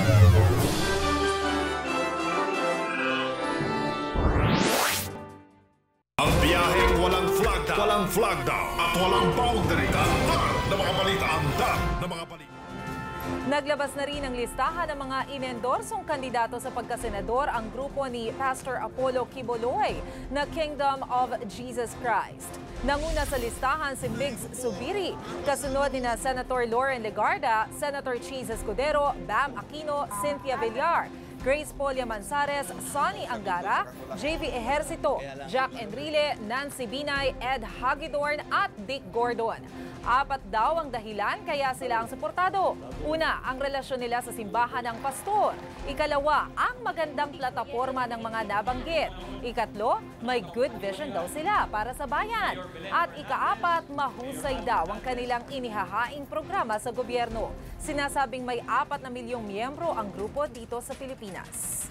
Ang biyaheng walang flagda at walang boundary. Antar na mga balita, antar na mga balita. Naglabas na rin ang listahan ng mga inendorsong kandidato sa pagkasenador ang grupo ni Pastor Apollo Quiboloy na Kingdom of Jesus Christ. Nanguna sa listahan si Migs Subiri, kasunod ni na Senator Lauren Legarda, Senator Cheese Escudero, Bam Aquino, Cynthia Villar, Grace Polia Manzares, Sonny Angara, JV Ejercito, Jack Enrile, Nancy Binay, Ed Hagedorn at Dick Gordon. 4 daw ang dahilan kaya sila ang suportado. Una, ang relasyon nila sa simbahan ng pastor. Ikalawa, ang magandang plataforma ng mga nabanggit. Ikatlo, may good vision daw sila para sa bayan. At ika-4, mahusay daw ang kanilang inihahaing programa sa gobyerno. Sinasabing may 4 na milyong miyembro ang grupo dito sa Pilipinas.